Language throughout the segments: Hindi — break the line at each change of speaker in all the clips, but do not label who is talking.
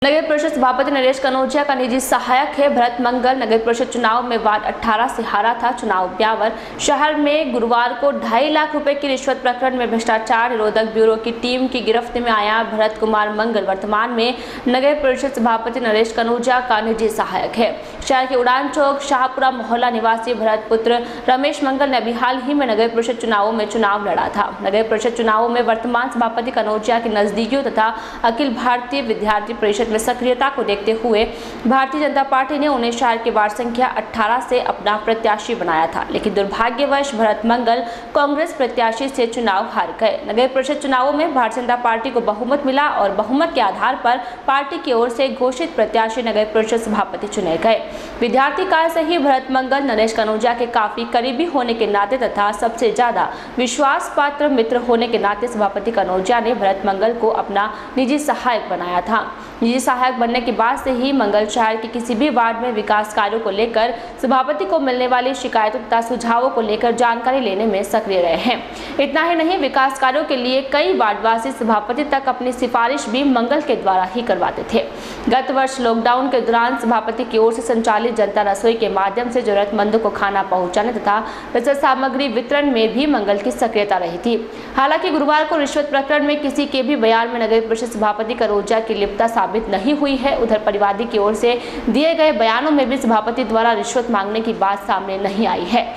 नगर परिषद सभापति नरेश कनौजिया का निजी सहायक है भरत मंगल नगर परिषद चुनाव में वार्ड 18 से हारा था। चुनाव ब्यावर शहर में गुरुवार को 2.5 लाख रुपए की रिश्वत प्रकरण में भ्रष्टाचार निरोधक ब्यूरो की टीम की गिरफ्त में आया भरत कुमार मंगल वर्तमान में नगर परिषद सभापति नरेश कनौजिया का निजी सहायक है। शहर के उड़ान चौक शाहपुरा मोहल्ला निवासी भरत पुत्र रमेश मंगल ने अभी हाल ही में नगर परिषद चुनावों में चुनाव लड़ा था। नगर परिषद चुनावों में वर्तमान सभापति कनौजिया के नजदीकियों तथा अखिल भारतीय विद्यार्थी परिषद में सक्रियता को देखते हुए भारतीय जनता पार्टी ने उन्हें शहर की वार्ड संख्या 18 से अपना प्रत्याशी बनाया था, लेकिन दुर्भाग्यवश भरत मंगल कांग्रेस प्रत्याशी से चुनाव हार गए। नगर परिषद चुनावों में भारतीय जनता पार्टी को बहुमत मिला और बहुमत के आधार पर पार्टी की ओर से घोषित प्रत्याशी नगर परिषद सभापति चुने गए। विद्यार्थी काल से ही भरत मंगल नरेश कनौजिया के काफी करीबी होने के नाते तथा सबसे ज्यादा विश्वास पात्र मित्र होने के नाते सभापति कनौजिया ने भरत मंगल को अपना निजी सहायक बनाया था। निजी सहायक बनने के बाद से ही मंगल शहर के किसी भी वार्ड में विकास कार्यों को लेकर सभापति को मिलने वाली शिकायतों तथा सुझावों को लेकर जानकारी लेने में सक्रिय रहे हैं। इतना ही नहीं, विकास कार्यों के लिए कई वार्डवासी सभापति तक अपनी सिफारिश भी मंगल के द्वारा ही करवाते थे। गत वर्ष लॉकडाउन के दौरान सभापति की ओर से संचालित जनता रसोई के माध्यम से जरूरतमंदों को खाना पहुँचाने तथा रसद सामग्री वितरण में भी मंगल की सक्रियता रही थी। हालांकि गुरुवार को रिश्वत प्रकरण में किसी के भी बयान में नगर परिषद सभापति कनौजिया की लिप्तता साबित नहीं हुई है। उधर परिवादी की ओर से दिए गए बयानों में भी सभापति द्वारा रिश्वत मांगने की बात सामने नहीं आई है,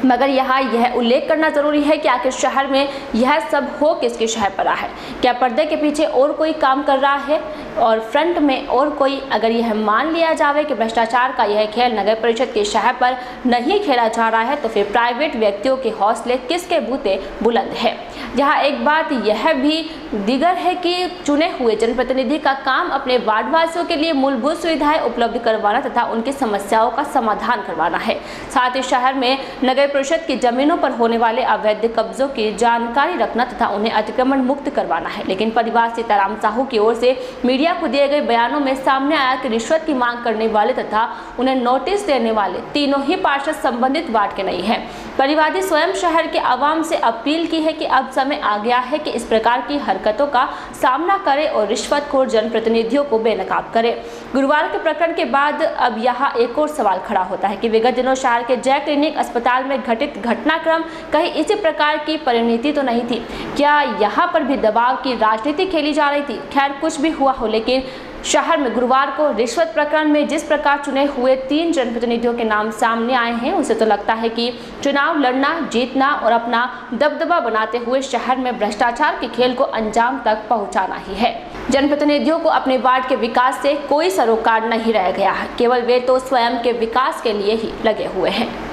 मगर यहाँ यह उल्लेख करना जरूरी है कि आखिर शहर में यह सब हो किसकी शह पर है। क्या पर्दे के पीछे और कोई काम कर रहा है और फ्रंट में और कोई? अगर यह मान लिया जाए कि भ्रष्टाचार का यह खेल नगर परिषद की शह पर नहीं खेला जा रहा है, तो फिर प्राइवेट व्यक्तियों के हौसले किसके बूते बुलंद है। यहाँ एक बात यह भी दिगर है कि चुने हुए जनप्रतिनिधि का काम अपने वार्डवासियों के लिए मूलभूत सुविधाएं उपलब्ध करवाना तथा उनकी समस्याओं का समाधान करवाना है। साथ ही शहर में नगर परिषद की जमीनों पर होने वाले अवैध कब्जों की जानकारी रखना तथा उन्हें अतिक्रमण मुक्त करवाना है। लेकिन परिवार सीताराम साहू की ओर से मीडिया को दिए गए बयानों में सामने आया कि रिश्वत की मांग करने वाले तथा उन्हें नोटिस देने वाले तीनों ही पार्षद संबंधित वार्ड के नहीं है। परिवादी स्वयं शहर के आवाम से अपील की है कि अब समय आ गया है कि इस प्रकार की हरकतों का सामना करे और रिश्वतखोर जनप्रतिनिधियों को बेनकाब करे। गुरुवार के प्रकरण के बाद अब यहाँ एक और सवाल खड़ा होता है कि विगत दिनों शहर के जय क्लिनिक अस्पताल में घटित घटनाक्रम कहीं इसी प्रकार की परिणति तो नहीं थी? क्या यहाँ पर भी दबाव की राजनीति खेली जा रही थी? खैर, कुछ भी हुआ हो, लेकिन शहर में गुरुवार को रिश्वत प्रकरण में जिस प्रकार चुने हुए 3 जनप्रतिनिधियों के नाम सामने आए हैं, उसे तो लगता है कि चुनाव लड़ना, जीतना और अपना दबदबा बनाते हुए शहर में भ्रष्टाचार के खेल को अंजाम तक पहुंचाना ही है। जनप्रतिनिधियों को अपने वार्ड के विकास से कोई सरोकार नहीं रह गया है, केवल वे तो स्वयं के विकास के लिए ही लगे हुए हैं।